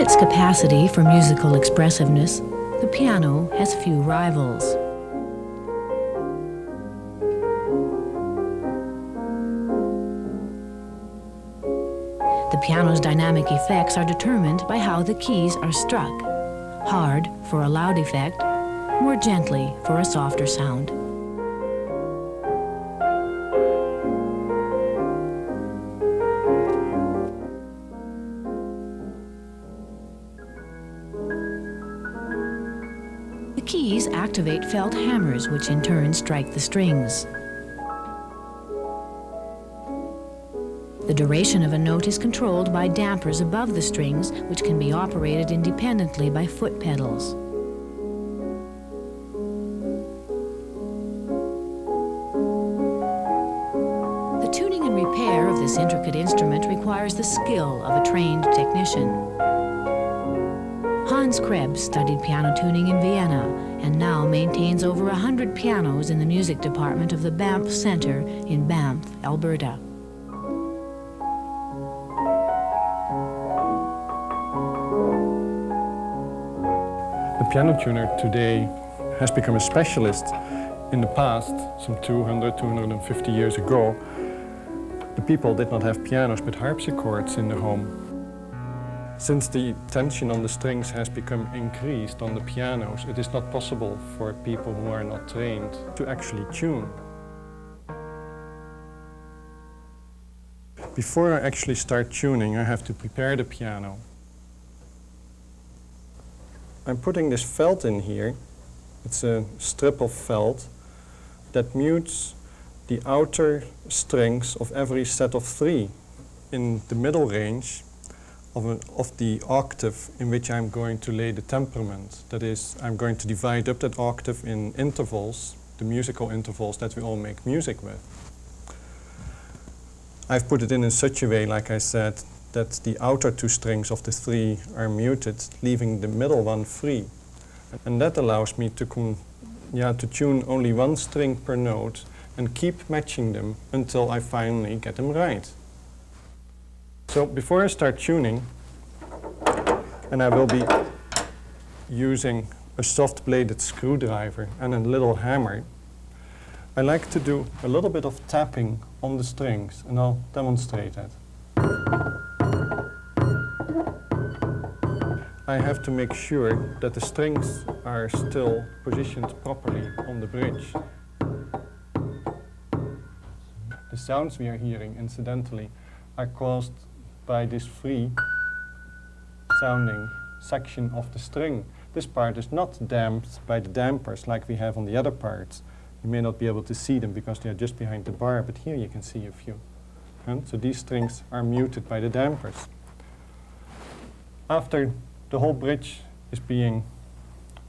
its capacity for musical expressiveness, the piano has few rivals. The piano's dynamic effects are determined by how the keys are struck. Hard for a loud effect, more gently for a softer sound. The keys activate felt hammers, which in turn strike the strings. The duration of a note is controlled by dampers above the strings, which can be operated independently by foot pedals. The tuning and repair of this intricate instrument requires the skill of a trained technician. Hans Krebs studied piano tuning in Vienna and now maintains over 100 pianos in the music department of the Banff Center in Banff, Alberta. The piano tuner today has become a specialist. In the past, some 250 years ago, the people did not have pianos but harpsichords in the home. Since the tension on the strings has become increased on the pianos, it is not possible for people who are not trained to actually tune. Before I actually start tuning, I have to prepare the piano. I'm putting this felt in here. It's a strip of felt that mutes the outer strings of every set of 3 in the middle range of the octave in which I'm going to lay the temperament. That is, I'm going to divide up that octave in intervals, the musical intervals that we all make music with. I've put it in such a way, like I said, that the outer 2 strings of the 3 are muted, leaving the middle one free. And that allows me to tune only 1 string per note and keep matching them until I finally get them right. So before I start tuning, and I will be using a soft-bladed screwdriver and a little hammer, I like to do a little bit of tapping on the strings, and I'll demonstrate that. I have to make sure that the strings are still positioned properly on the bridge. The sounds we are hearing, incidentally, are caused by this free sounding section of the string. This part is not damped by the dampers like we have on the other parts. You may not be able to see them because they are just behind the bar, but here you can see a few. And so these strings are muted by the dampers. After the whole bridge is being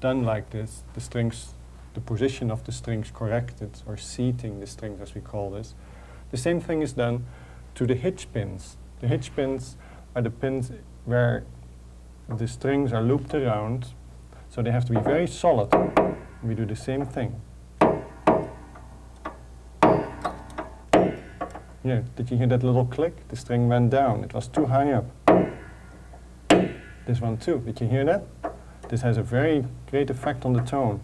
done like this, the position of the strings corrected, or seating the strings as we call this, the same thing is done to the hitch pins. The hitch pins are the pins where the strings are looped around, so they have to be very solid. We do the same thing. Yeah, did you hear that little click? The string went down, it was too high up. This one too, did you hear that? This has a very great effect on the tone.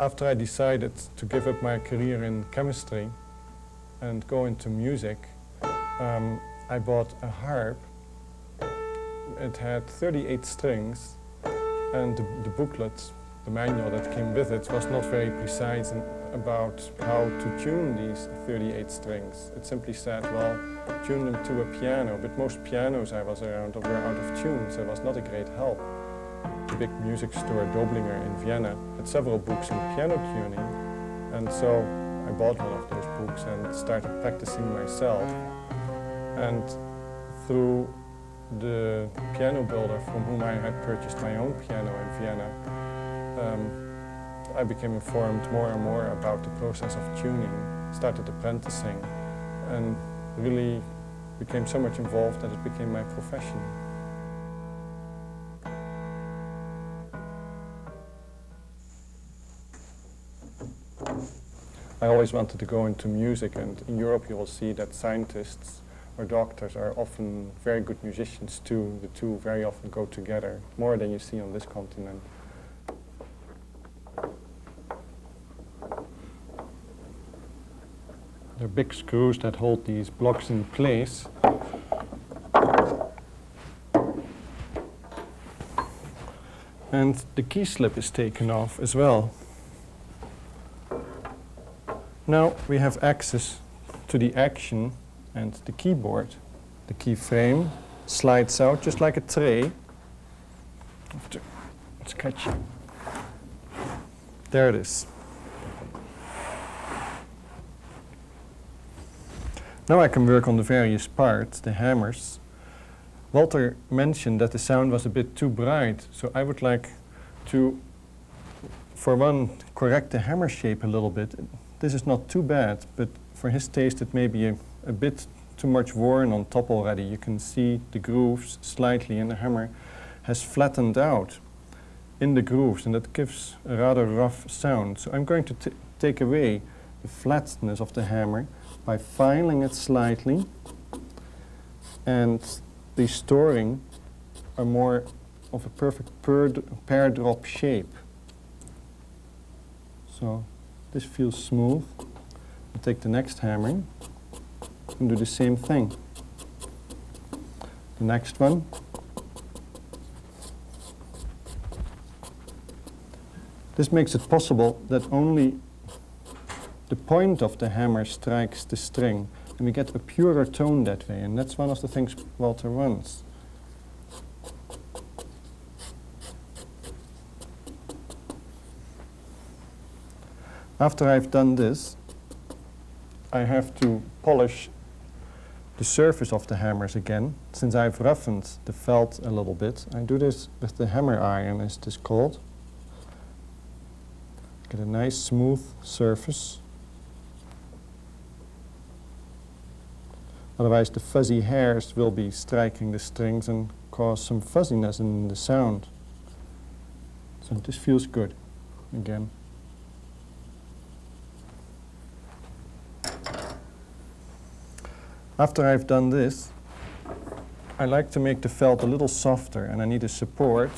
After I decided to give up my career in chemistry and go into music, I bought a harp. It had 38 strings, and the booklet, the manual that came with it, was not very precise about how to tune these 38 strings. It simply said, well, tune them to a piano, but most pianos I was around were out of tune, so it was not a great help. The big music store, Doblinger in Vienna, had several books on piano tuning, and so I bought one of those books and started practicing myself. And through the piano builder from whom I had purchased my own piano in Vienna, I became informed more and more about the process of tuning, started apprenticing, and really became so much involved that it became my profession. I always wanted to go into music, and in Europe you will see that scientists or doctors are often very good musicians too. The two very often go together, more than you see on this continent. There are big screws that hold these blocks in place. And the key slip is taken off as well. Now we have access to the action and the keyboard. The key frame slides out just like a tray. It's catchy. There it is. Now I can work on the various parts, the hammers. Walter mentioned that the sound was a bit too bright, so I would like to, for one, correct the hammer shape a little bit. This is not too bad, but for his taste it may be a bit too much worn on top already. You can see the grooves slightly, and the hammer has flattened out in the grooves, and that gives a rather rough sound. So I'm going to take away the flatness of the hammer by filing it slightly and restoring a more of a perfect pear drop shape. So this feels smooth. I'll take the next hammer and do the same thing. The next one. This makes it possible that only the point of the hammer strikes the string, and we get a purer tone that way, and that's one of the things Walter wants. After I've done this, I have to polish the surface of the hammers again. Since I've roughened the felt a little bit, I do this with the hammer iron, as it is called. Get a nice smooth surface. Otherwise the fuzzy hairs will be striking the strings and cause some fuzziness in the sound. So this feels good again. After I've done this, I like to make the felt a little softer, and I need a support.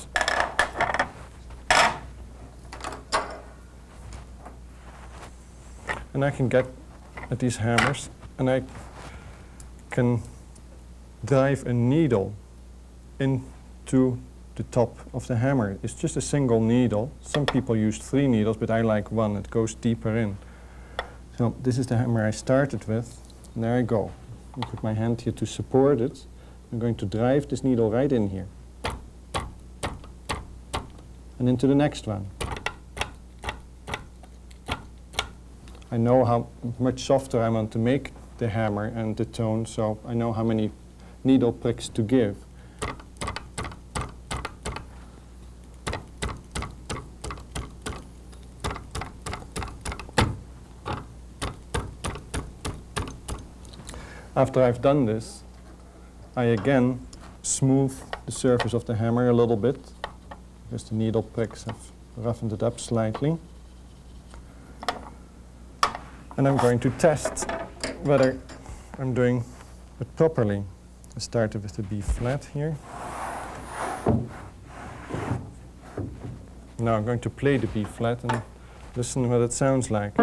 And I can get at these hammers, and I can drive a needle into the top of the hammer. It's just a single needle. Some people use 3 needles, but I like 1. It goes deeper in. So this is the hammer I started with, and there I go. I put my hand here to support it. I'm going to drive this needle right in here. And into the next one. I know how much softer I want to make the hammer and the tone, so I know how many needle pricks to give. After I've done this, I again smooth the surface of the hammer a little bit, because the needle pricks have roughened it up slightly. And I'm going to test whether I'm doing it properly. I started with the B flat here. Now I'm going to play the B flat and listen what it sounds like.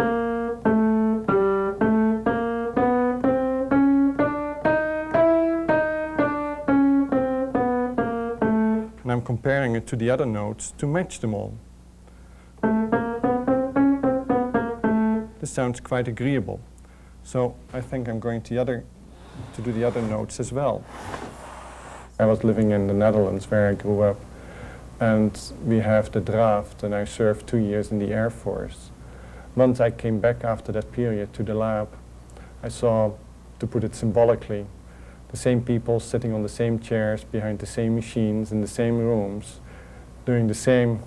And I'm comparing it to the other notes to match them all. This sounds quite agreeable. So I think I'm going to do the other notes as well. I was living in the Netherlands where I grew up, and we have the draft, and I served 2 years in the Air Force. Once I came back after that period to the lab, I saw, to put it symbolically, the same people sitting on the same chairs behind the same machines in the same rooms, doing the same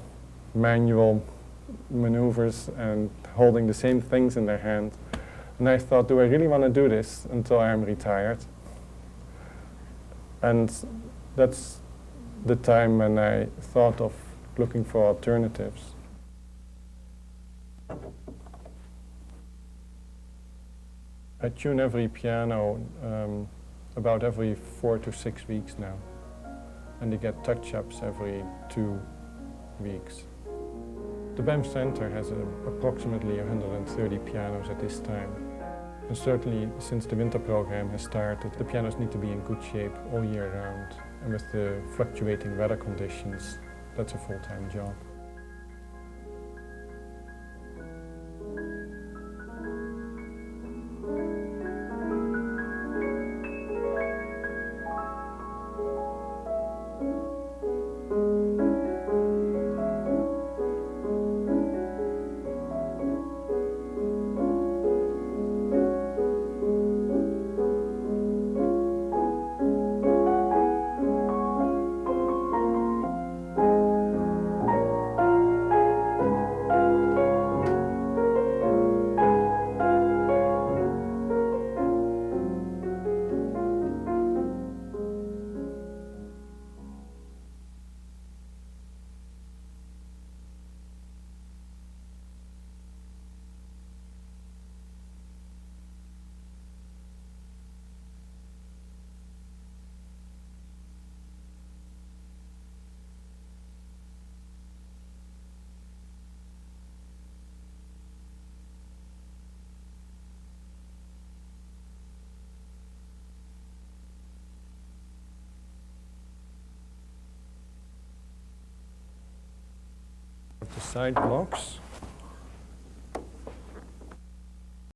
manual maneuvers and holding the same things in their hand. And I thought, do I really want to do this until I am retired? And that's the time when I thought of looking for alternatives. I tune every piano about every 4 to 6 weeks now, and they get touch-ups every 2 weeks. The BAM Center has approximately 130 pianos at this time. And certainly, since the winter program has started, the pianos need to be in good shape all year round. And with the fluctuating weather conditions, that's a full-time job. The side blocks